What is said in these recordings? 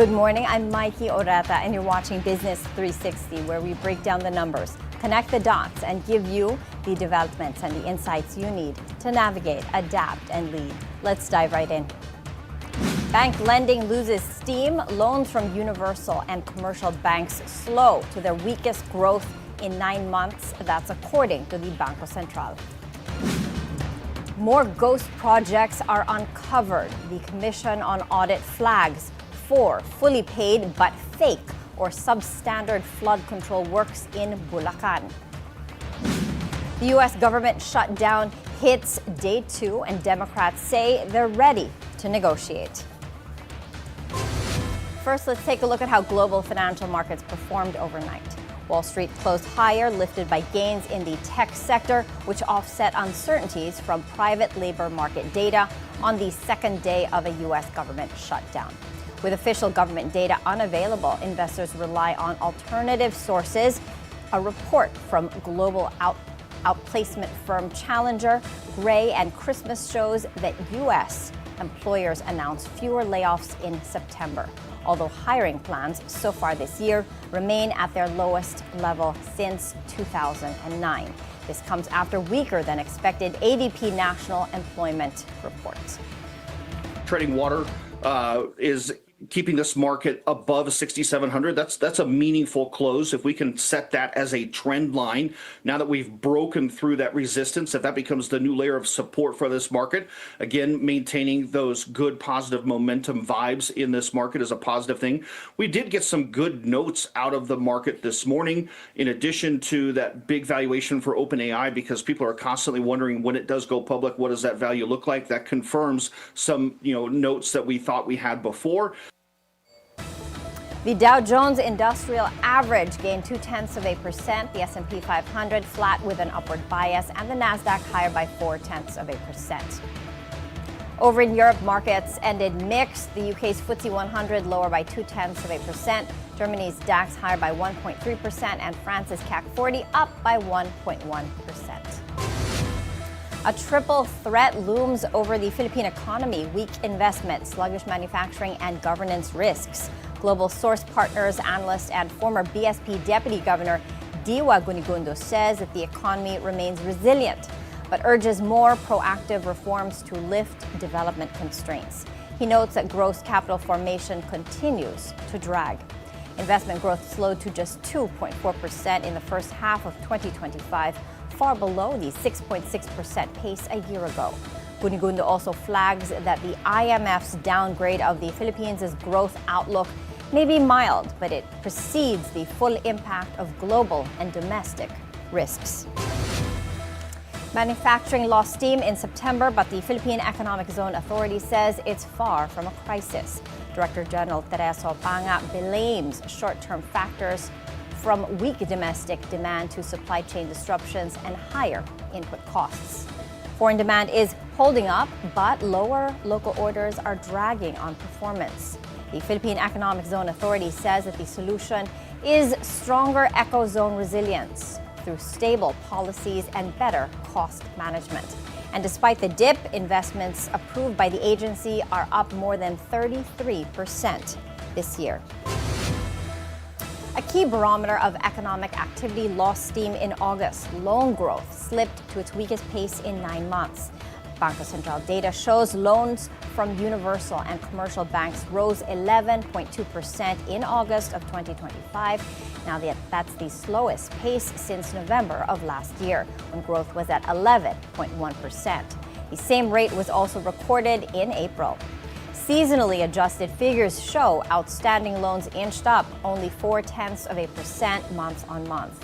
Good morning, I'm Maiki Oreta and you're watching Business 360, where we break down the numbers, connect the dots, and give you the developments and the insights you need to navigate, adapt, and lead. Let's dive right in. Bank lending loses steam. Loans from universal and commercial banks slow to their weakest growth in 9 months. That's according to the Bangko Sentral. More ghost projects are uncovered. The Commission on Audit flags 4 fully paid but fake or substandard flood control works in Bulacan. The U.S. government shutdown hits day 2, and Democrats say they're ready to negotiate. First, let's take a look at how global financial markets performed overnight. Wall Street closed higher, lifted by gains in the tech sector, which offset uncertainties from private labor market data on the second day of a U.S. government shutdown. With official government data unavailable, investors rely on alternative sources. A report from global outplacement firm Challenger, Gray, and Christmas shows that U.S. employers announced fewer layoffs in September, although hiring plans so far this year remain at their lowest level since 2009. This comes after weaker than expected ADP national employment reports. Trading water is keeping this market above 6,700. That's a meaningful close. If we can set that as a trend line, now that we've broken through that resistance, if that becomes the new layer of support for this market, again, maintaining those good positive momentum vibes in this market is a positive thing. We did get some good notes out of the market this morning, in addition to that big valuation for OpenAI, because people are constantly wondering when it does go public, what does that value look like? That confirms some, notes that we thought we had before. The Dow Jones Industrial Average gained 0.2%, the S&P 500 flat with an upward bias, and the Nasdaq higher by 0.4%. Over in Europe, markets ended mixed. The UK's FTSE 100 lower by 0.2%, Germany's DAX higher by 1.3%, and France's CAC 40 up by 1.1%. A triple threat looms over the Philippine economy: weak investment, sluggish manufacturing, and governance risks. Global Source Partners analyst and former BSP Deputy Governor Diwa Gunigundo says that the economy remains resilient, but urges more proactive reforms to lift development constraints. He notes that gross capital formation continues to drag. Investment growth slowed to just 2.4% in the first half of 2025, far below the 6.6% pace a year ago. Gunigundo also flags that the IMF's downgrade of the Philippines' growth outlook may be mild, but it precedes the full impact of global and domestic risks. Manufacturing lost steam in September, but the Philippine Economic Zone Authority says it's far from a crisis. Director General Tereso Panga blames short-term factors from weak domestic demand to supply chain disruptions and higher input costs. Foreign demand is holding up, but lower local orders are dragging on performance. The Philippine Economic Zone Authority says that the solution is stronger ecozone resilience through stable policies and better cost management. And despite the dip, investments approved by the agency are up more than 33% this year. A key barometer of economic activity lost steam in August. Loan growth slipped to its weakest pace in 9 months. Bangko Sentral data shows loans from universal and commercial banks rose 11.2% in August of 2025. Now that's the slowest pace since November of last year, when growth was at 11.1%. The same rate was also recorded in April. Seasonally adjusted figures show outstanding loans inched up only 0.4% month on month.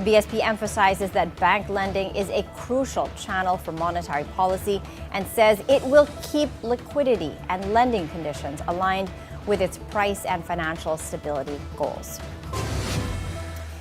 BSP emphasizes that bank lending is a crucial channel for monetary policy and says it will keep liquidity and lending conditions aligned with its price and financial stability goals.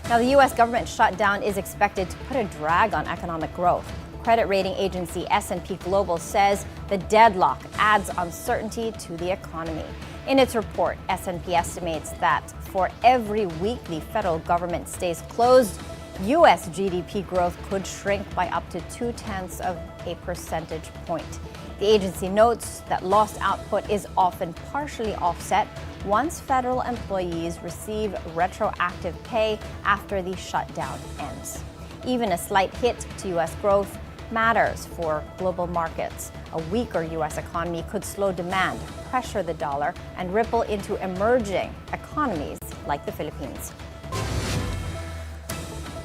Now, the U.S. government shutdown is expected to put a drag on economic growth. Credit rating agency S&P Global says the deadlock adds uncertainty to the economy. In its report, S&P estimates that for every week the federal government stays closed, U.S. GDP growth could shrink by up to 0.2 percentage point. The agency notes that lost output is often partially offset once federal employees receive retroactive pay after the shutdown ends. Even a slight hit to U.S. growth matters for global markets. A weaker U.S. economy could slow demand, pressure the dollar, and ripple into emerging economies like the Philippines.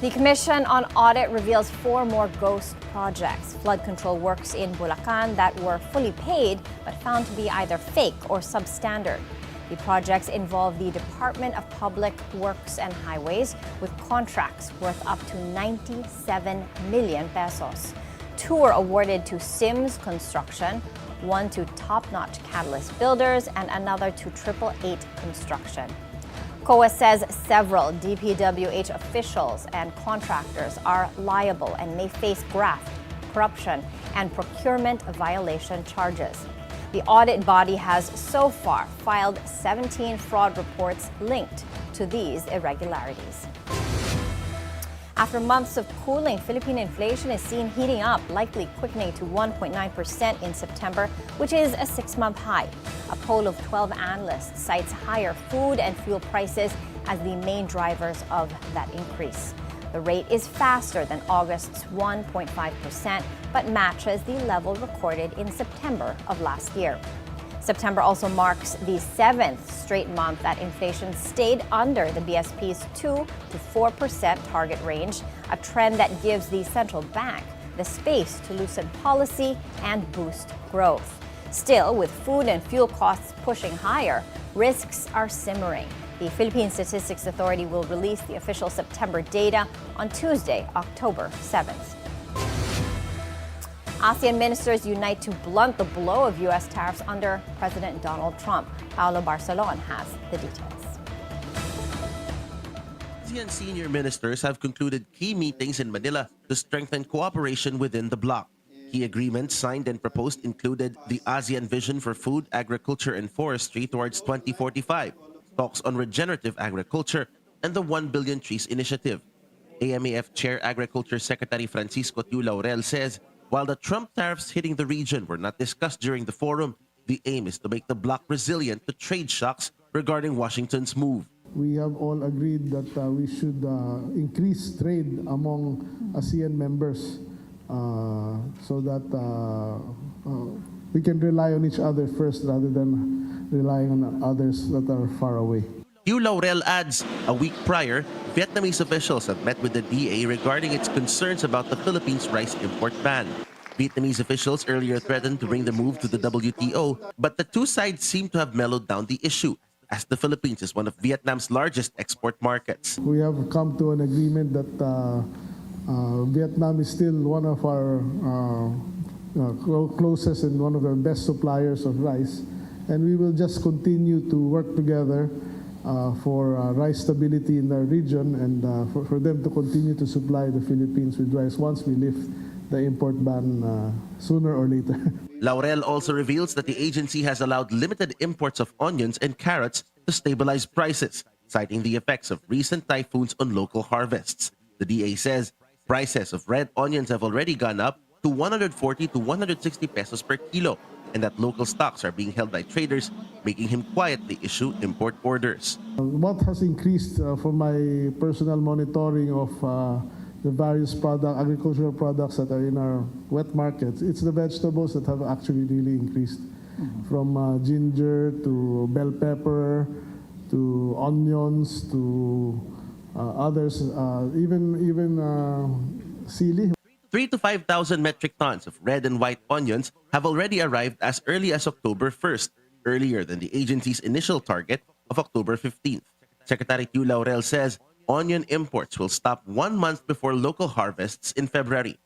The Commission on Audit reveals 4 more ghost projects, flood control works in Bulacan that were fully paid but found to be either fake or substandard. The projects involve the Department of Public Works and Highways with contracts worth up to 97 million pesos. 2 were awarded to Sims Construction, 1 to Top Notch Catalyst Builders, and another to 888 Construction. COA says several DPWH officials and contractors are liable and may face graft, corruption, and procurement violation charges. The audit body has so far filed 17 fraud reports linked to these irregularities. After months of cooling, Philippine inflation is seen heating up, likely quickening to 1.9% in September, which is a 6-month high. A poll of 12 analysts cites higher food and fuel prices as the main drivers of that increase. The rate is faster than August's 1.5%, but matches the level recorded in September of last year. September also marks the 7th straight month that inflation stayed under the BSP's 2 to 4% target range, a trend that gives the central bank the space to loosen policy and boost growth. Still, with food and fuel costs pushing higher, risks are simmering. The Philippine Statistics Authority will release the official September data on Tuesday, October 7th. ASEAN ministers unite to blunt the blow of U.S. tariffs under President Donald Trump. Paolo Barcelon has the details. ASEAN senior ministers have concluded key meetings in Manila to strengthen cooperation within the bloc. Key agreements signed and proposed included the ASEAN Vision for Food, Agriculture and Forestry towards 2045, talks on regenerative agriculture, and the 1 Billion Trees Initiative. AMAF Chair Agriculture Secretary Francisco Tiu Laurel says, while the Trump tariffs hitting the region were not discussed during the forum, the aim is to make the bloc resilient to trade shocks regarding Washington's move. We have all agreed that we should increase trade among ASEAN members so that we can rely on each other first rather than relying on others that are far away. Tiu Laurel adds, a week prior, Vietnamese officials have met with the DA regarding its concerns about the Philippines' rice import ban. Vietnamese officials earlier threatened to bring the move to the WTO, but the two sides seem to have mellowed down the issue, as the Philippines is one of Vietnam's largest export markets. We have come to an agreement that Vietnam is still one of our closest and one of our best suppliers of rice, and we will just continue to work together for rice stability in our region and for them to continue to supply the Philippines with rice once we lift the import ban sooner or later. Laurel also reveals that the agency has allowed limited imports of onions and carrots to stabilize prices, citing the effects of recent typhoons on local harvests. The DA says prices of red onions have already gone up to 140 to 160 pesos per kilo, and that local stocks are being held by traders, making him quietly issue import orders. What has increased from my personal monitoring of the various agricultural products that are in our wet markets, it's the vegetables that have actually really increased. From ginger to bell pepper to onions to others, even sili. 3,000 to 5,000 metric tons of red and white onions have already arrived as early as October 1st, earlier than the agency's initial target of October 15th. Secretary Tiu Laurel says onion imports will stop 1 month before local harvests in February.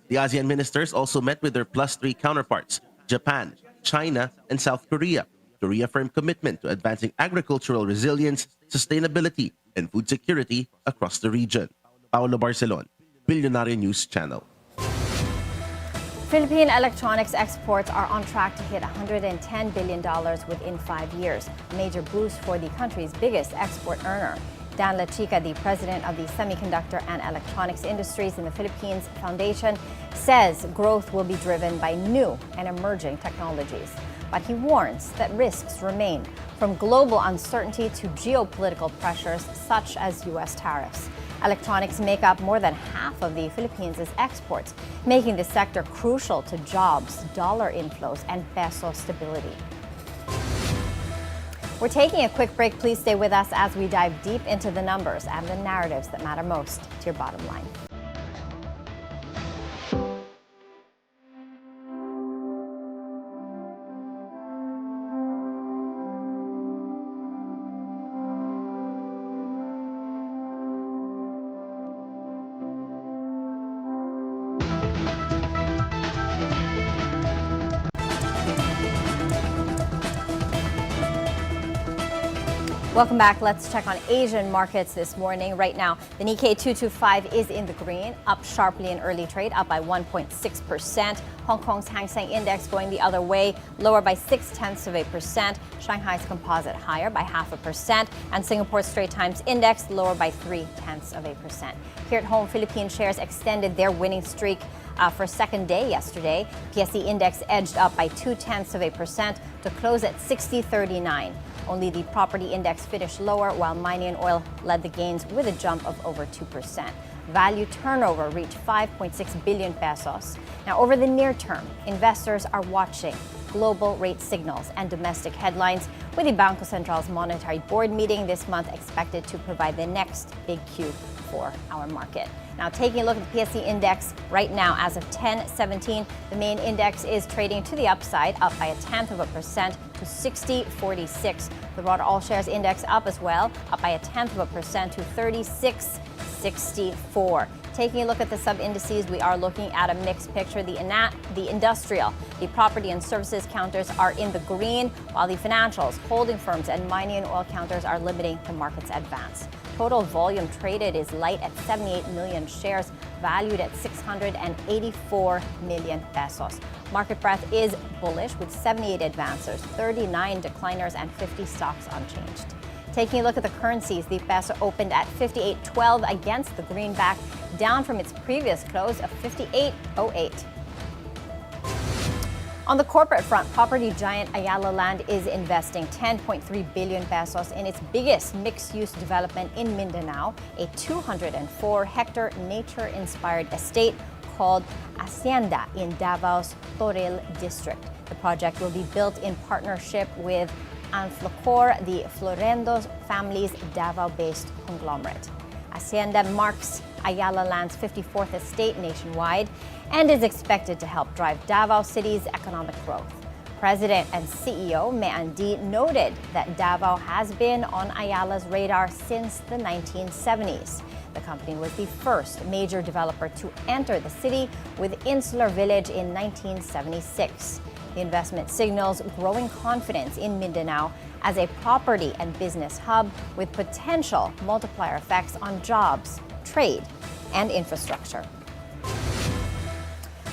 The ASEAN ministers also met with their +3 counterparts, Japan, China, and South Korea, to reaffirm commitment to advancing agricultural resilience, sustainability, and food security across the region. Paolo Barcelon, Bilyonaryo News Channel. Philippine electronics exports are on track to hit $110 billion within 5 years, a major boost for the country's biggest export earner. Dan La Chica, the president of the Semiconductor and Electronics Industries in the Philippines Foundation, says growth will be driven by new and emerging technologies. But he warns that risks remain, from global uncertainty to geopolitical pressures such as U.S. tariffs. Electronics make up more than half of the Philippines' exports, making the sector crucial to jobs, dollar inflows, and peso stability. We're taking a quick break. Please stay with us as we dive deep into the numbers and the narratives that matter most to your bottom line. Welcome back. Let's check on Asian markets this morning. Right now, the Nikkei 225 is in the green, up sharply in early trade, up by 1.6%. Hong Kong's Hang Seng Index going the other way, lower by 0.6%. Shanghai's Composite higher by 0.5%. And Singapore's Straits Times Index lower by 0.3%. Here at home, Philippine shares extended their winning streak for a second day yesterday. PSE Index edged up by 0.2% to close at 60.39. Only the property index finished lower, while mining and oil led the gains with a jump of over 2%. Value turnover reached 5.6 billion pesos. Now, over the near term, investors are watching global rate signals and domestic headlines, with the Bangko Sentral's Monetary Board meeting this month expected to provide the next big cue for our market. Now, taking a look at the PSE Index right now, as of 10:17, the main index is trading to the upside, up by 0.1% to 60.46. The broad all shares index up as well, up by 0.1% to 36.64. Taking a look at the sub-indices, we are looking at a mixed picture. The industrial, the property and services counters are in the green, while the financials, holding firms, and mining and oil counters are limiting the market's advance. Total volume traded is light at 78 million shares, valued at 684 million pesos. Market breadth is bullish, with 78 advancers, 39 decliners, and 50 stocks unchanged. Taking a look at the currencies, the peso opened at 58.12 against the greenback, down from its previous close of 58.08. On the corporate front, property giant Ayala Land is investing 10.3 billion pesos in its biggest mixed-use development in Mindanao, a 204-hectare nature-inspired estate called Hacienda in Davao's Toril district. The project will be built in partnership with Anflocor, the Florendo family's Davao-based conglomerate. Hacienda marks Ayala Land's 54th estate nationwide and is expected to help drive Davao City's economic growth. President and CEO Maynilad noted that Davao has been on Ayala's radar since the 1970s. The company was the first major developer to enter the city with Insular Village in 1976. The investment signals growing confidence in Mindanao as a property and business hub, with potential multiplier effects on jobs, trade, and infrastructure.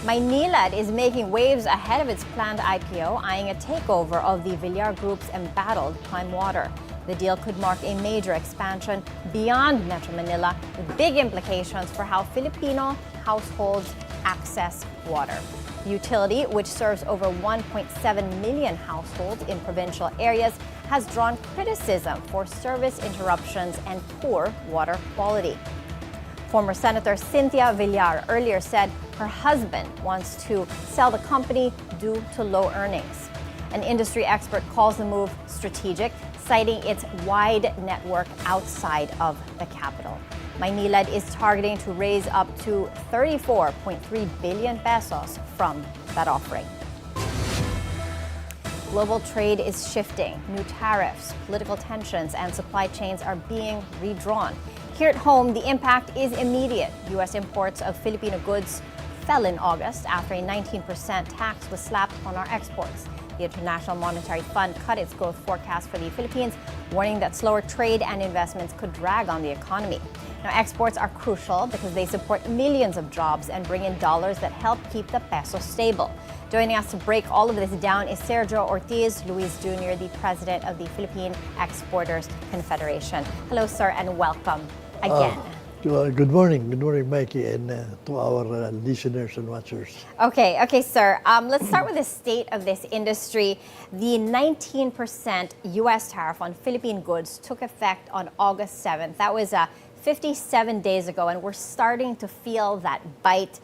Maynilad is making waves ahead of its planned IPO, eyeing a takeover of the Villar Group's embattled Prime Water. The deal could mark a major expansion beyond Metro Manila, with big implications for how Filipino households access water. The utility, which serves over 1.7 million households in provincial areas, has drawn criticism for service interruptions and poor water quality. Former Senator Cynthia Villar earlier said her husband wants to sell the company due to low earnings. An industry expert calls the move strategic, citing its wide network outside of the capital. Maynilad is targeting to raise up to 34.3 billion pesos from that offering. Global trade is shifting. New tariffs, political tensions, and supply chains are being redrawn. Here at home, the impact is immediate. U.S. imports of Filipino goods fell in August after a 19% tax was slapped on our exports. The International Monetary Fund cut its growth forecast for the Philippines, warning that slower trade and investments could drag on the economy. Now, exports are crucial because they support millions of jobs and bring in dollars that help keep the peso stable. Joining us to break all of this down is Sergio Ortiz Luis Jr., the president of the Philippine Exporters Confederation. Hello, sir, and welcome again. Good morning, Mikey, and to our listeners and watchers. Okay, sir. Let's start with the state of this industry. The 19% U.S. tariff on Philippine goods took effect on August 7th. That was 57 days ago, and we're starting to feel that bite.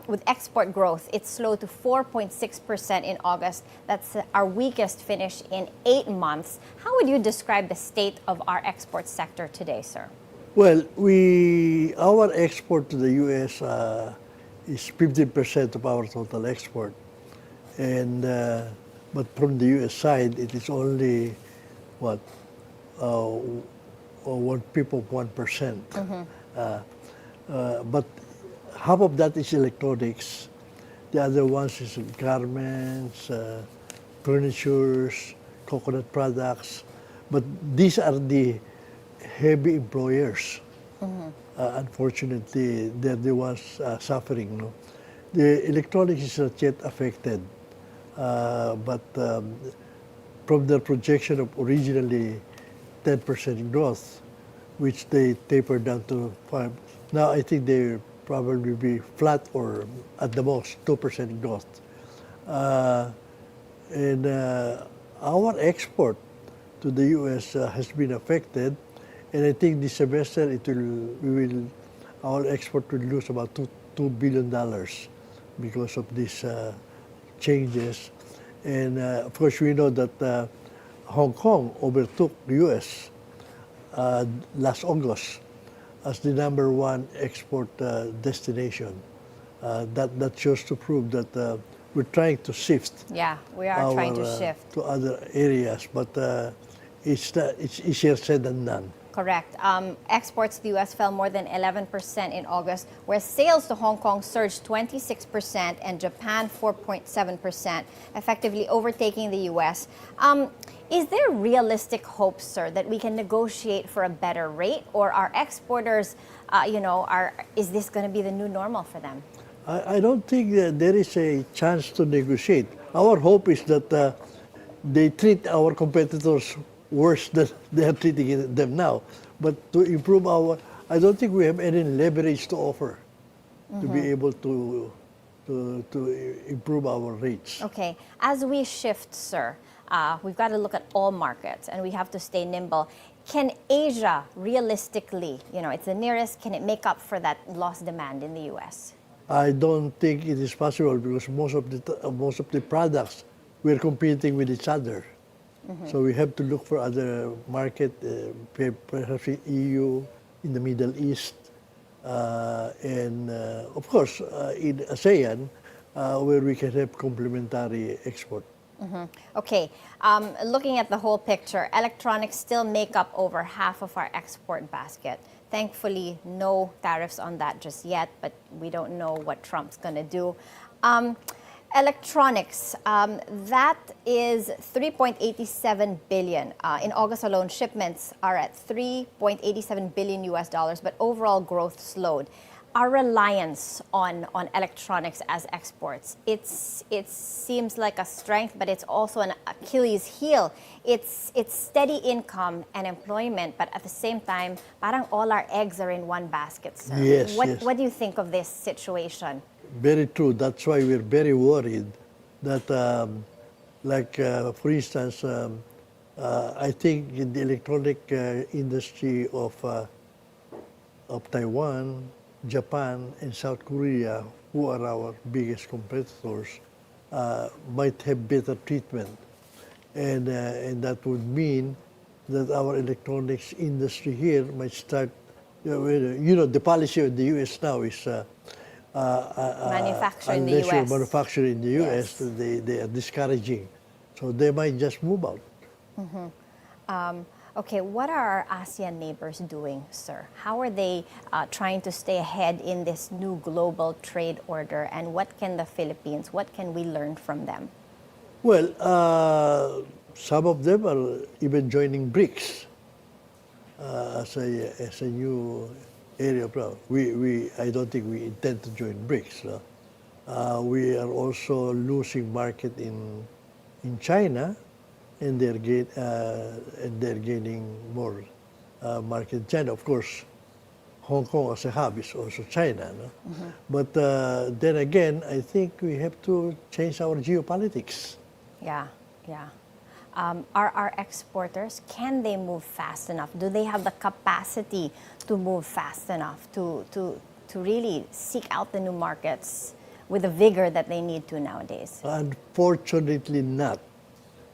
With export growth, it slowed to 4.6% in August. That's our weakest finish in 8 months. How would you describe the state of our export sector today, sir? Well, our export to the U.S. Is 15% of our total export, and but from the U.S. side, it is only what 1%. But half of that is electronics. The other ones is garments, furnitures, coconut products. But these are the heavy employers. Unfortunately, they're the ones suffering. No? The electronics is not yet affected, but from the projection of originally 10% growth, which they tapered down to 5%. Now I think they probably be flat or at the most 2% growth. And our export to the U.S. Has been affected, and I think this semester our export will lose about $2 billion because of these changes. And of course, we know that Hong Kong overtook the U.S. Last August as the #1 export destination. That shows to prove that we're trying to shift. Yeah, we are trying to shift to other areas, but it's easier said than done. Correct. Exports to the U.S. fell more than 11% in August, whereas sales to Hong Kong surged 26% and Japan 4.7%, effectively overtaking the U.S. Is there realistic hope, sir, that we can negotiate for a better rate, or are exporters, is this going to be the new normal for them? I don't think that there is a chance to negotiate. Our hope is that they treat our competitors worse than they are treating them now. But to improve I don't think we have any leverage to offer to be able to improve our rates. Okay, as we shift, sir, we've got to look at all markets and we have to stay nimble. Can Asia realistically, it's the nearest, can it make up for that lost demand in the U.S.? I don't think it is possible because most of the products we're competing with each other. So we have to look for other market, perhaps in EU, in the Middle East, and of course in ASEAN, where we can have complementary export. Okay, looking at the whole picture, electronics still make up over half of our export basket. Thankfully, no tariffs on that just yet, but we don't know what Trump's going to do. Electronics, that is 3.87 billion. In August alone, shipments are at 3.87 billion US dollars, but overall growth slowed. Our reliance on electronics as exports, it seems like a strength, but it's also an Achilles heel. It's steady income and employment, but at the same time, parang all our eggs are in one basket, sir. Yes, What do you think of this situation? Very true. That's why we're very worried that, for instance, I think in the electronic industry of Taiwan, Japan, and South Korea, who are our biggest competitors, might have better treatment. And that would mean that our electronics industry here might start, the policy of the U.S. now is Manufacture in the unless you US. manufacture in the U.S., Yes. they are discouraging. So they might just move out. Okay, what are our ASEAN neighbors doing, sir? How are they trying to stay ahead in this new global trade order? And what can the Philippines, what can we learn from them? Well, some of them are even joining BRICS as a new area. I don't think we intend to join BRICS. We are also losing market in China, and they're gaining more market in China. Of course, Hong Kong as a hub is also China. No? But then again, I think we have to change our geopolitics. Yeah, yeah. Are our exporters, can they move fast enough? Do they have the capacity to move fast enough to really seek out the new markets with the vigor that they need to nowadays? Unfortunately not,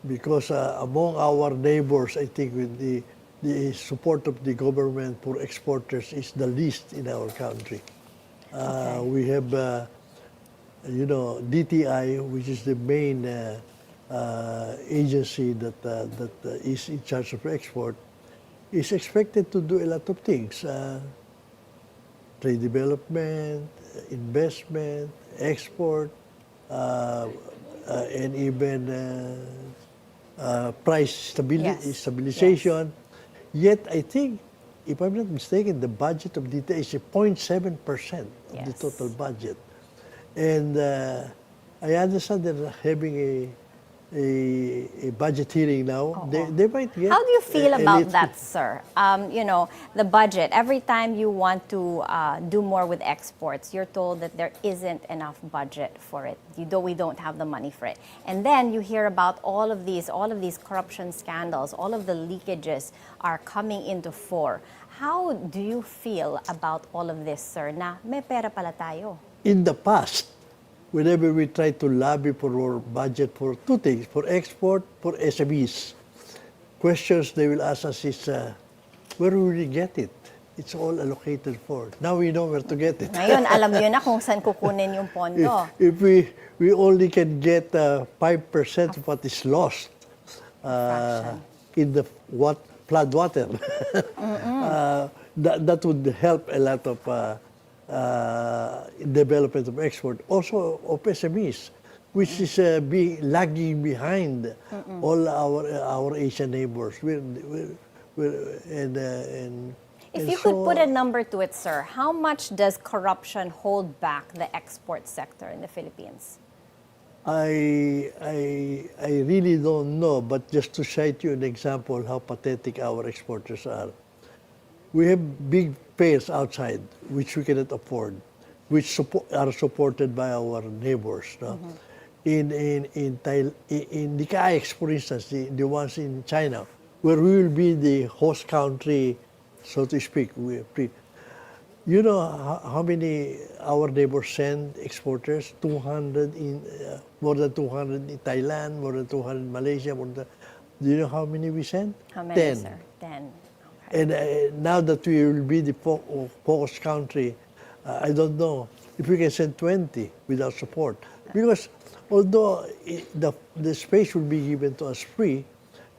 because among our neighbors, I think with the support of the government for exporters is the least in our country. Okay. We have, DTI, which is the main agency that is in charge of export, is expected to do a lot of things. Trade development, investment, export, and even price Yes. stabilization. Yet, I think, if I'm not mistaken, the budget of DTA is 0.7% of the Yes. total budget. And I understand they're having a budget hearing now. They might get. How do you feel a about little- that, sir? The budget, every time you want to do more with exports, you're told that there isn't enough budget for it. We don't have the money for it. And then you hear about all of these corruption scandals, all of the leakages are coming into fore. How do you feel about all of this, sir, na may pera pala tayo? In the past, whenever we try to lobby for our budget for two things, for export, for SMEs, questions they will ask us is, where will we get it? It's all allocated for. Now we know where to get it. Ngayon, alam nyo na kung saan kukunin yung pondo. If we only can get 5% of what is lost in the flood water, that would help a lot of development of export, also of SMEs, which is lagging behind all our Asian neighbors. If you could put a number to it, sir, how much does corruption hold back the export sector in the Philippines? I really don't know, but just to cite you an example how pathetic our exporters are. We have big fairs outside, which we cannot afford, which are supported by our neighbors. No? In the KAIX, for instance, the ones in China, where we will be the host country, so to speak. You know how many our neighbors send exporters? 200 more than 200 in Thailand, more than 200 in Malaysia. Do you know how many we send? How many, 10. sir? 10. And now that we will be the focus country, I don't know if we can send 20 without support. Because although the space will be given to us free,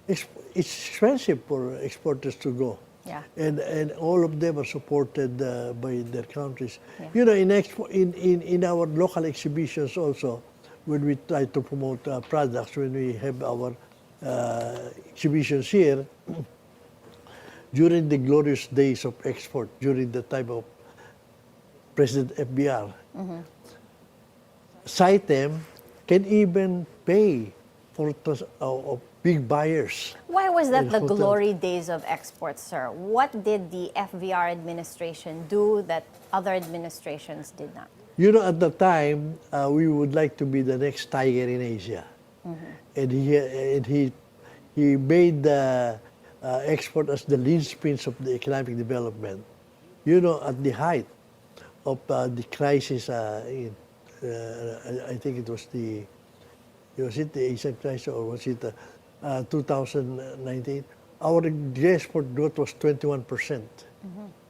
it's expensive for exporters to go. Yeah. And all of them are supported by their countries. Yeah. You know, in our local exhibitions also, when we try to promote products, when we have our exhibitions here, during the glorious days of export, during the time of President FBR, SITEM can even pay for big buyers. Why was that in the hotels. glory days of exports, sir? What did the FVR administration do that other administrations did not? You know, at the time, we would like to be the next tiger in Asia. And he made the export as the linchpins of the economic development. You know, at the height of the crisis, I think it was the Asian crisis, or was it 2019? Our export growth was 21%.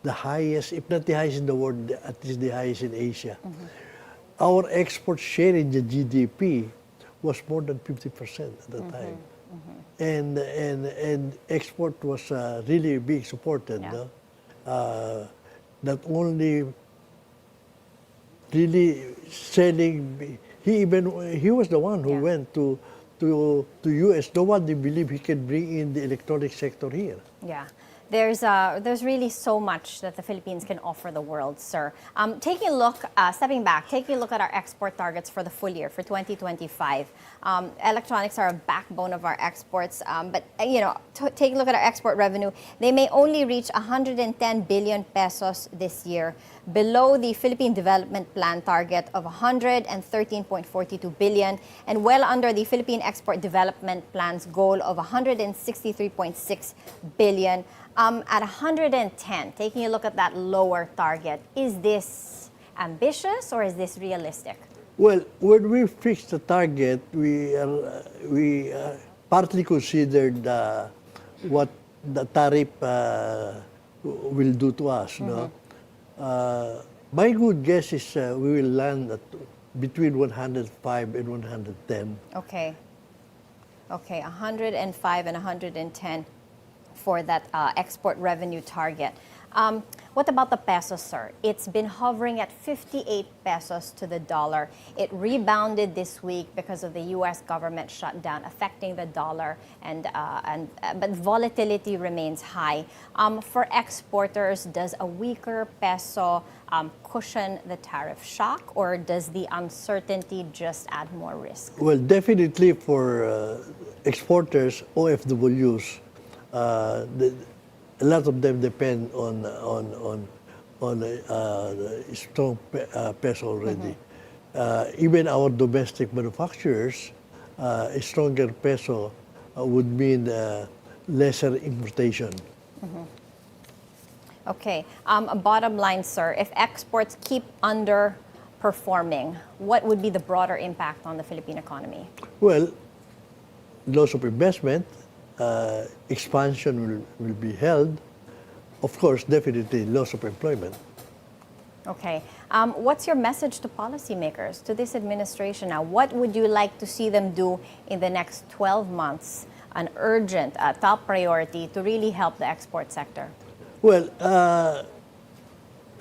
The highest, if not the highest in the world, at least the highest in Asia. Our export share in the GDP was more than 50% at the time. And export was really being supported. Yeah. No? Not only really selling, he was the one who went to US. No one believed he can bring in the electronic sector here. Yeah. There's really so much that the Philippines can offer the world, sir. Stepping back, taking a look at our export targets for the full year for 2025. Electronics are a backbone of our exports, but take a look at our export revenue. They may only reach 110 billion pesos this year, below the Philippine Development Plan target of 113.42 billion, and well under the Philippine Export Development Plan's goal of 163.6 billion. At 110, taking a look at that lower target, is this ambitious or is this realistic? Well, when we fixed the target, we partly considered what the tariff will do to us. No? My good guess is we will land at between 105 and 110. Okay, 105 and 110 for that export revenue target. What about the peso, sir? It's been hovering at 58 pesos to the dollar. It rebounded this week because of the U.S. government shutdown affecting the dollar, but volatility remains high. For exporters, does a weaker peso cushion the tariff shock, or does the uncertainty just add more risk? Well, definitely for exporters, OFWs, a lot of them depend on strong peso already. Even our domestic manufacturers, a stronger peso would mean lesser importation. Okay. Bottom line, sir, if exports keep underperforming, what would be the broader impact on the Philippine economy? Well, loss of investment, expansion will be held. Of course, definitely loss of employment. Okay. What's your message to policymakers, to this administration now? What would you like to see them do in the next 12 months, an urgent, top priority to really help the export sector? Well,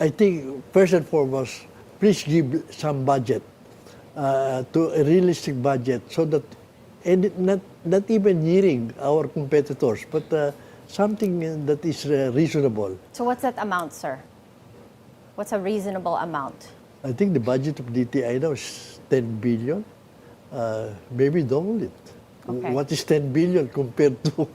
I think first and foremost, please give some budget, to a realistic budget, so that, and not even nearing our competitors, but something that is reasonable. So what's that amount, sir? What's a reasonable amount? I think the budget of DTI now is 10 billion. Maybe double it. Okay. What is 10 billion compared to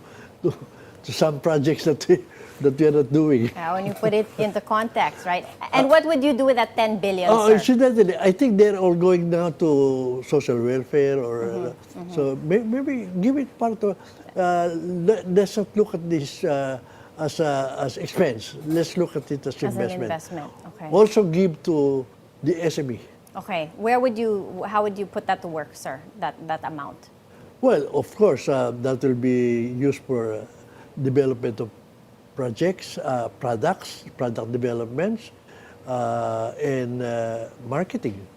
some projects that we are not doing? When you put it into context, right? And what would you do with that 10 billion, Oh, sir? incidentally, I think they're all going now to social welfare, or so maybe give it part of. Let's not look at this as expense. Let's look at it as investment. As an investment, okay. Also give to the SME. Okay. How would you put that to work, sir, that amount? Well, of course, that will be used for development of projects, product developments, and marketing.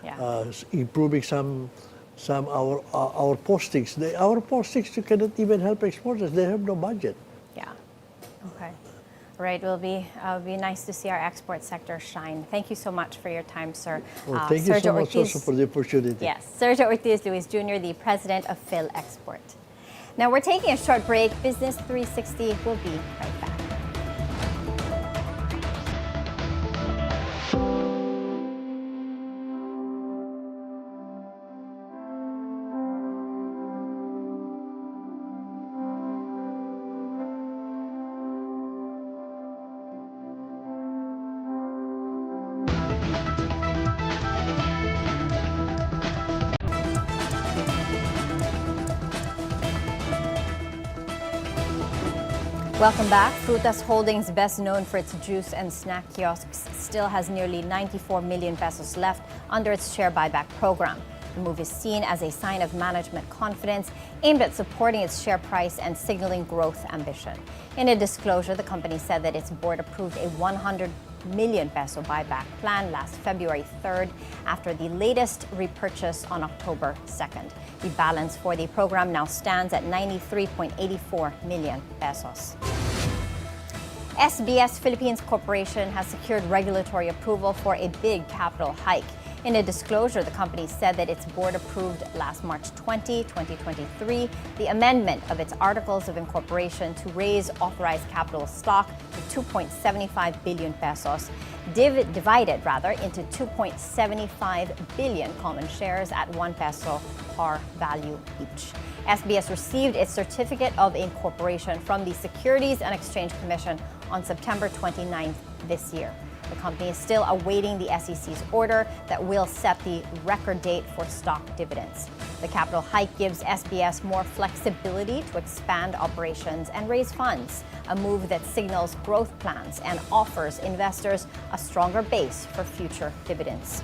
Yeah. Improving some our postings. Our postings, you cannot even help exporters. They have no budget. Yeah. Okay. Right. It'll be nice to see our export sector shine. Thank you so much for your time, sir. Well, thank you so much also for the opportunity. Yes. Sergio Ortiz Luis Jr., the president of Phil Export. Now we're taking a short break. Business 360 will be right back. Welcome back. Frutas Holdings, best known for its juice and snack kiosks, still has nearly 94 million pesos left under its share buyback program. The move is seen as a sign of management confidence aimed at supporting its share price and signaling growth ambition. In a disclosure, the company said that its board approved a 100 million peso buyback plan last February 3rd after the latest repurchase on October 2nd. The balance for the program now stands at 93.84 million pesos. SBS Philippines Corporation has secured regulatory approval for a big capital hike. In a disclosure, the company said that its board approved last March 20, 2023, the amendment of its articles of incorporation to raise authorized capital stock to 2.75 billion pesos, divided into 2.75 billion common shares at 1 peso par value each. SBS received its certificate of incorporation from the Securities and Exchange Commission on September 29th this year. The company is still awaiting the SEC's order that will set the record date for stock dividends. The capital hike gives SBS more flexibility to expand operations and raise funds, a move that signals growth plans and offers investors a stronger base for future dividends.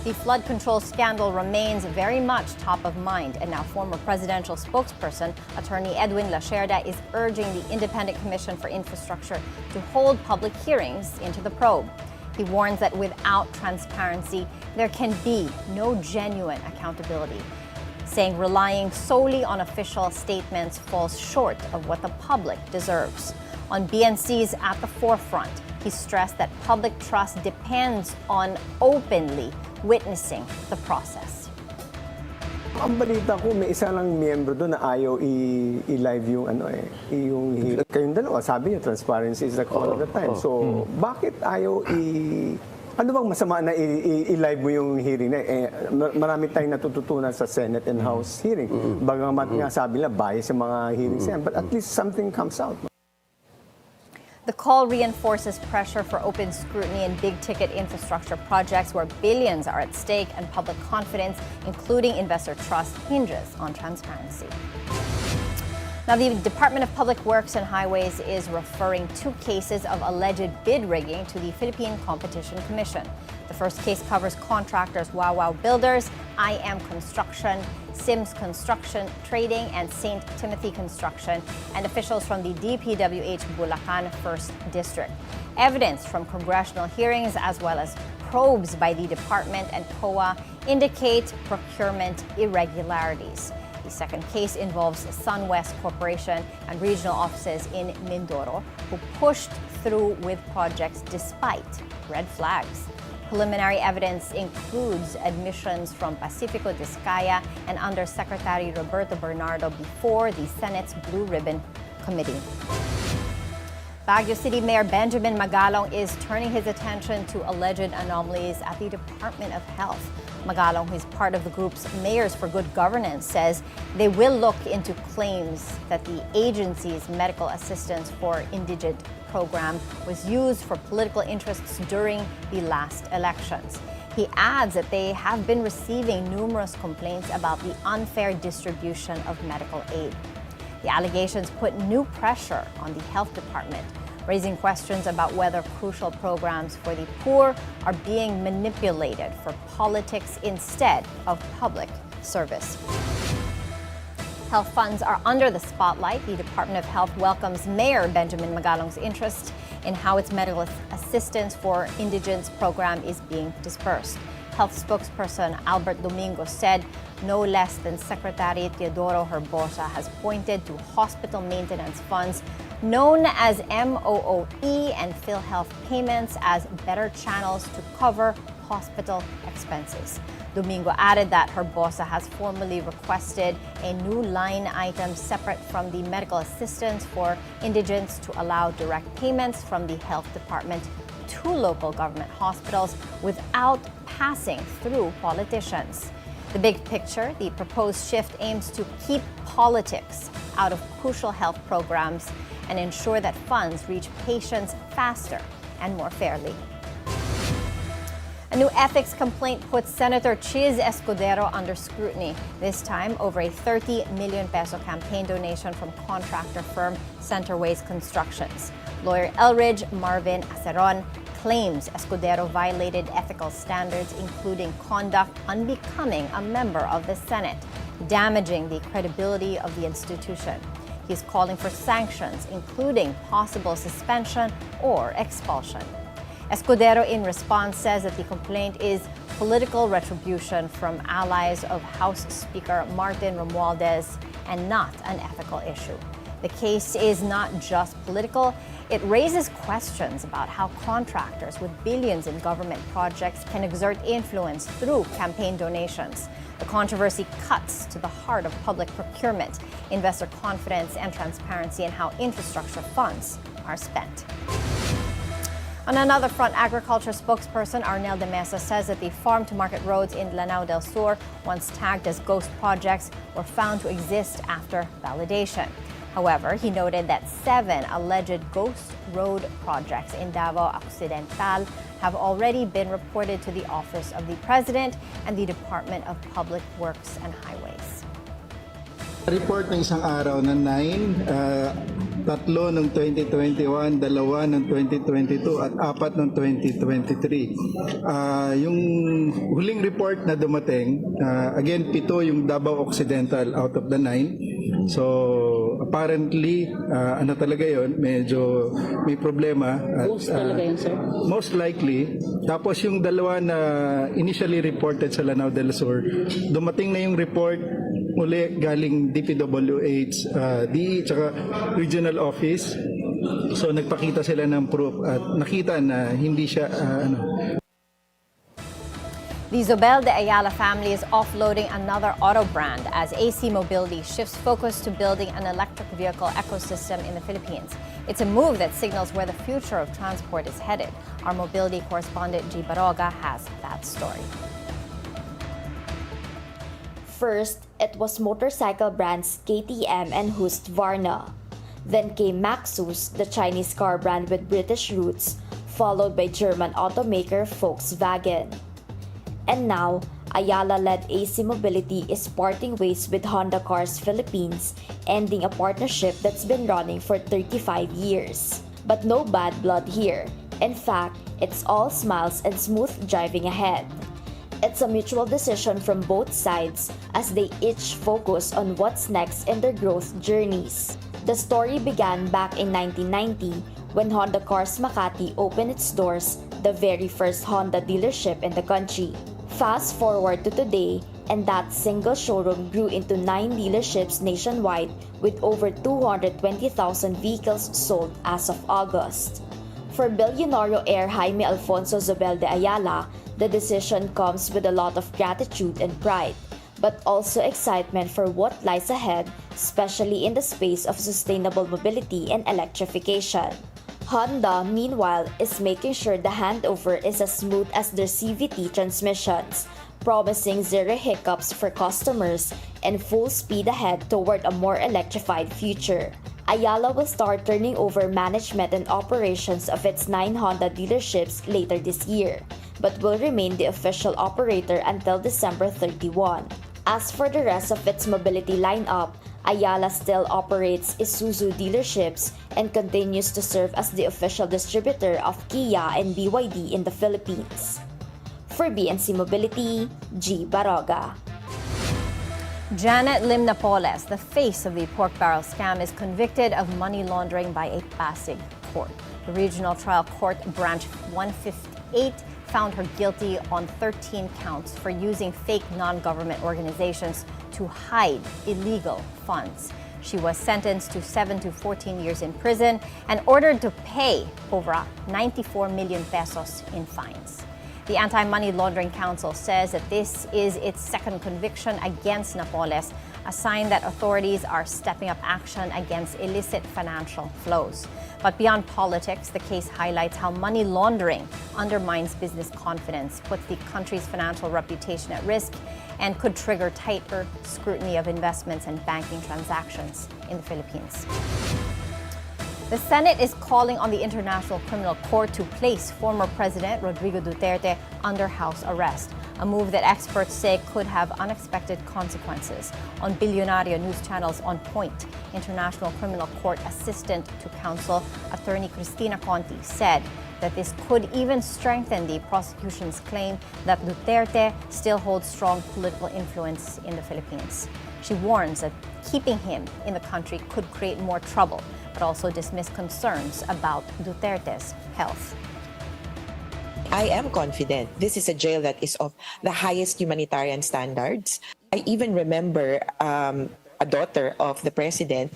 The flood control scandal remains very much top of mind, and now former presidential spokesperson, Attorney Edwin Lacerda, is urging the Independent Commission for Infrastructure to hold public hearings into the probe. He warns that without transparency, there can be no genuine accountability, saying relying solely on official statements falls short of what the public deserves. On BNC's At the Forefront, he stressed that public trust depends on openly witnessing the process. Ang balita ko, may isa lang miyembro doon na ayaw i-live yung kayong dalawa. Sabi niyo, transparency is the call of the time. So, bakit ayaw ano bang masama na i-live mo yung hearing na? Marami tayong natututunan sa Senate and House hearing. Bagamat nga sabi nila, bias yung mga hearings yan. But at least something comes out. The call reinforces pressure for open scrutiny in big-ticket infrastructure projects where billions are at stake and public confidence, including investor trust, hinges on transparency. Now, the Department of Public Works and Highways is referring 2 cases of alleged bid rigging to the Philippine Competition Commission. The first case covers contractors Wow Builders, IM Construction, Sims Construction Trading, and St. Timothy Construction, and officials from the DPWH Bulacan 1st District. Evidence from congressional hearings as well as probes by the department and COA indicate procurement irregularities. The second case involves SunWest Corporation and regional offices in Mindoro who pushed through with projects despite red flags. Preliminary evidence includes admissions from Pacifico Discaya and Undersecretary Roberto Bernardo before the Senate's Blue Ribbon Committee. Baguio City Mayor Benjamin Magalong is turning his attention to alleged anomalies at the Department of Health. Magalong, who is part of the group's Mayors for Good Governance, says they will look into claims that the agency's medical assistance for indigent program was used for political interests during the last elections. He adds that they have been receiving numerous complaints about the unfair distribution of medical aid. The allegations put new pressure on the health department, raising questions about whether crucial programs for the poor are being manipulated for politics instead of public service. Health funds are under the spotlight. The Department of Health welcomes Mayor Benjamin Magalong's interest in how its medical assistance for indigents program is being dispersed. Health spokesperson Albert Domingo said no less than Secretary Teodoro Herbosa has pointed to hospital maintenance funds known as MOOE and PhilHealth payments as better channels to cover hospital expenses. Domingo added that Herbosa has formally requested a new line item separate from the medical assistance for indigents to allow direct payments from the health department to local government hospitals without passing through politicians. The big picture, the proposed shift aims to keep politics out of crucial health programs and ensure that funds reach patients faster and more fairly. A new ethics complaint puts Senator Chiz Escudero under scrutiny, this time over a 30 million peso campaign donation from contractor firm Centerways Constructions. Lawyer Elridge Marvin Aceron claims Escudero violated ethical standards, including conduct unbecoming a member of the Senate, damaging the credibility of the institution. He's calling for sanctions, including possible suspension or expulsion. Escudero, in response, says that the complaint is political retribution from allies of House Speaker Martin Romualdez and not an ethical issue. The case is not just political, It raises questions about how contractors with billions in government projects can exert influence through campaign donations. The controversy cuts to the heart of public procurement, investor confidence, and transparency in how infrastructure funds are spent. On another front, agriculture spokesperson Arnel de Mesa says that the farm-to-market roads in Lanao del Sur, once tagged as ghost projects, were found to exist after validation. However, he noted that 7 alleged ghost road projects in Davao Occidental have already been reported to the Office of the President and the Department of Public Works and Highways. Report ng isang araw na 9, 3 noong 2021, 2 noong 2022 at 4 noong 2023. Yung huling report na dumating, again 7 yung Davao Occidental out of the 9. So apparently, ano talaga yon, medyo may problema. Ghost talaga yun, sir? Most likely. Tapos yung 2 na initially reported sa Lanao del Sur, dumating na yung report muli galing DPWH, DE, tsaka Regional Office. So nagpakita sila ng proof at nakita na hindi siya The Zobel de Ayala family is offloading another auto brand as AC Mobility shifts focus to building an electric vehicle ecosystem in the Philippines. It's a move that signals where the future of transport is headed. Our mobility correspondent G. Baroga has that story. First, it was motorcycle brands KTM and Husqvarna. Then came Maxus, the Chinese car brand with British roots, followed by German automaker Volkswagen. And now, Ayala-led AC Mobility is parting ways with Honda Cars Philippines, ending a partnership that's been running for 35 years. But no bad blood here. In fact, it's all smiles and smooth driving ahead. It's a mutual decision from both sides as they each focus on what's next in their growth journeys. The story began back in 1990 when Honda Cars Makati opened its doors, the very first Honda dealership in the country. Fast forward to today, and that single showroom grew into 9 dealerships nationwide with over 220,000 vehicles sold as of August. For Bilyonaryo heir Jaime Alfonso Zobel de Ayala, the decision comes with a lot of gratitude and pride, but also excitement for what lies ahead, especially in the space of sustainable mobility and electrification. Honda, meanwhile, is making sure the handover is as smooth as their CVT transmissions, promising zero hiccups for customers and full speed ahead toward a more electrified future. Ayala will start turning over management and operations of its 9 Honda dealerships later this year, but will remain the official operator until December 31. As for the rest of its mobility lineup, Ayala still operates Isuzu dealerships and continues to serve as the official distributor of Kia and BYD in the Philippines. For BNC Mobility, G. Baroga. Janet Lim Napoles, the face of the pork barrel scam, is convicted of money laundering by a Pasig court. The Regional Trial Court Branch 158 found her guilty on 13 counts for using fake non-government organizations to hide illegal funds. She was sentenced to 7 to 14 years in prison and ordered to pay over 94 million pesos in fines. The Anti-Money Laundering Council says that this is its second conviction against Napoles, a sign that authorities are stepping up action against illicit financial flows. But beyond politics, the case highlights how money laundering undermines business confidence, puts the country's financial reputation at risk, and could trigger tighter scrutiny of investments and banking transactions in the Philippines. The Senate is calling on the International Criminal Court to place former President Rodrigo Duterte under house arrest, a move that experts say could have unexpected consequences. On Bilyonaryo News Channel's On Point, International Criminal Court Assistant to Counsel Attorney Cristina Conti said that this could even strengthen the prosecution's claim that Duterte still holds strong political influence in the Philippines. She warns that keeping him in the country could create more trouble, but also dismiss concerns about Duterte's health. I am confident this is a jail that is of the highest humanitarian standards. I even remember a a daughter of the president,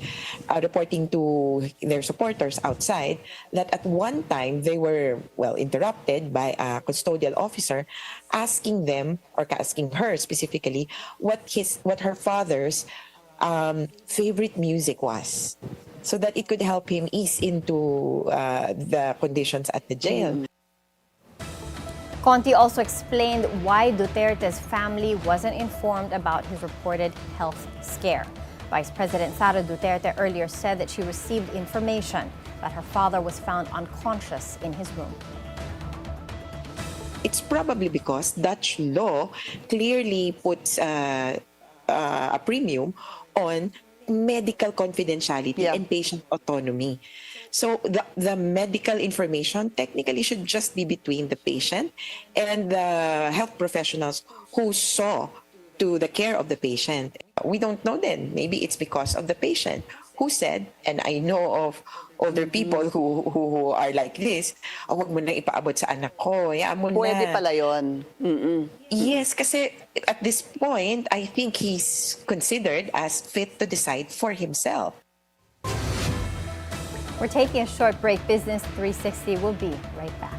reporting to their supporters outside that at one time they were, interrupted by a custodial officer asking them, or asking her specifically, what her father's favorite music was, so that it could help him ease into the conditions at the jail. Conti also explained why Duterte's family wasn't informed about his reported health scare. Vice President Sara Duterte earlier said that she received information that her father was found unconscious in his room. It's probably because Dutch law clearly puts a premium on medical confidentiality and patient autonomy. So the medical information technically should just be between the patient and the health professionals who saw to the care of the patient. We don't know then. Maybe it's because of the patient who said, and I know of older people who are like this, wag mo nang ipaabot sa anak ko. Pwede pala yun. Yes, kasi at this point, I think he's considered as fit to decide for himself. We're taking a short break. Business 360 will be right back.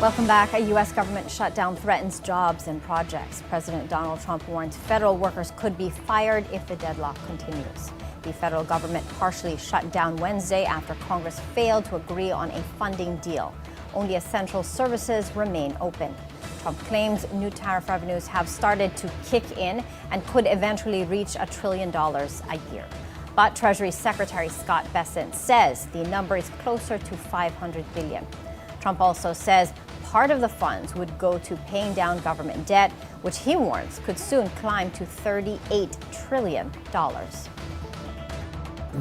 Welcome back. A U.S. government shutdown threatens jobs and projects. President Donald Trump warns federal workers could be fired if the deadlock continues. The federal government partially shut down Wednesday after Congress failed to agree on a funding deal. Only essential services remain open. Trump claims new tariff revenues have started to kick in and could eventually reach $1 trillion a year. But Treasury Secretary Scott Bessent says the number is closer to $500 billion. Trump also says part of the funds would go to paying down government debt, which he warns could soon climb to $38 trillion.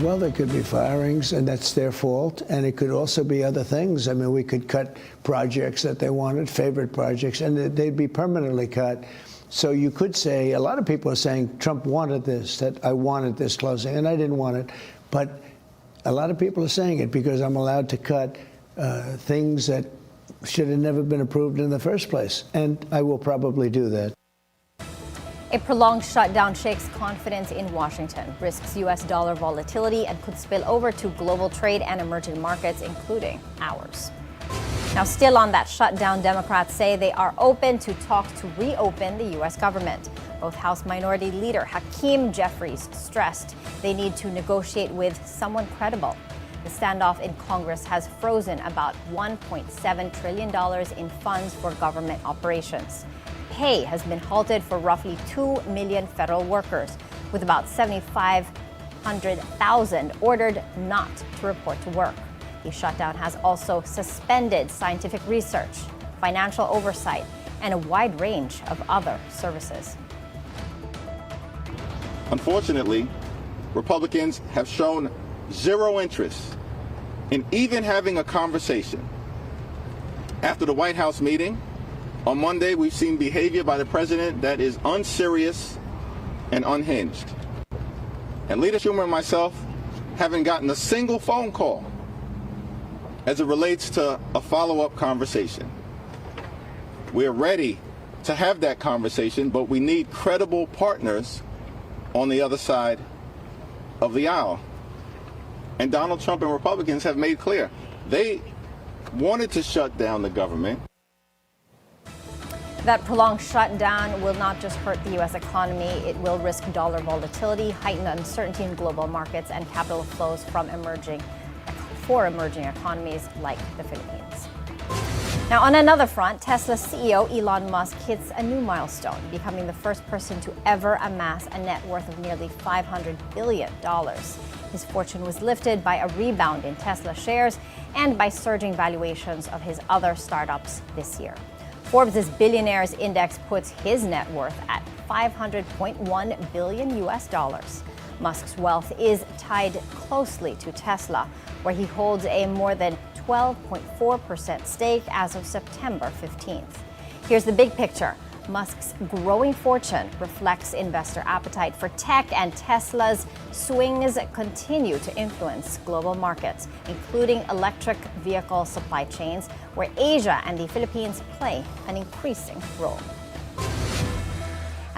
Well, there could be firings, and that's their fault. And it could also be other things. I mean, we could cut projects that they wanted, favorite projects, and they'd be permanently cut. So you could say, a lot of people are saying Trump wanted this, that I wanted this closing, and I didn't want it. But a lot of people are saying it because I'm allowed to cut things that should have never been approved in the first place. And I will probably do that. A prolonged shutdown shakes confidence in Washington, risks U.S. dollar volatility, and could spill over to global trade and emerging markets, including ours. Now, still on that shutdown, Democrats say they are open to talk to reopen the U.S. government. Both House Minority Leader Hakeem Jeffries stressed they need to negotiate with someone credible. The standoff in Congress has frozen about $1.7 trillion in funds for government operations. Pay has been halted for roughly 2 million federal workers, with about 7,500,000 ordered not to report to work. The shutdown has also suspended scientific research, financial oversight, and a wide range of other services. Unfortunately, Republicans have shown zero interest in even having a conversation. After the White House meeting, on Monday, we've seen behavior by the president that is unserious and unhinged. And Leader Schumer and myself haven't gotten a single phone call as it relates to a follow-up conversation. We're ready to have that conversation, but we need credible partners on the other side of the aisle. And Donald Trump and Republicans have made clear they wanted to shut down the government. That prolonged shutdown will not just hurt the U.S. economy, it will risk dollar volatility, heightened uncertainty in global markets, and capital flows from emerging economies like the Philippines. Now, on another front, Tesla CEO Elon Musk hits a new milestone, becoming the first person to ever amass a net worth of nearly $500 billion. His fortune was lifted by a rebound in Tesla shares and by surging valuations of his other startups this year. Forbes' Billionaires Index puts his net worth at $500.1 billion. Musk's wealth is tied closely to Tesla, where he holds a more than 12.4% stake as of September 15th. Here's the big picture. Musk's growing fortune reflects investor appetite for tech, and Tesla's swings continue to influence global markets, including electric vehicle supply chains, where Asia and the Philippines play an increasing role.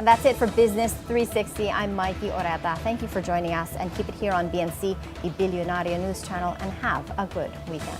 And that's it for Business 360. I'm Maiki Oreta. Thank you for joining us, and keep it here on BNC, the Bilyonaryo news channel, and have a good weekend.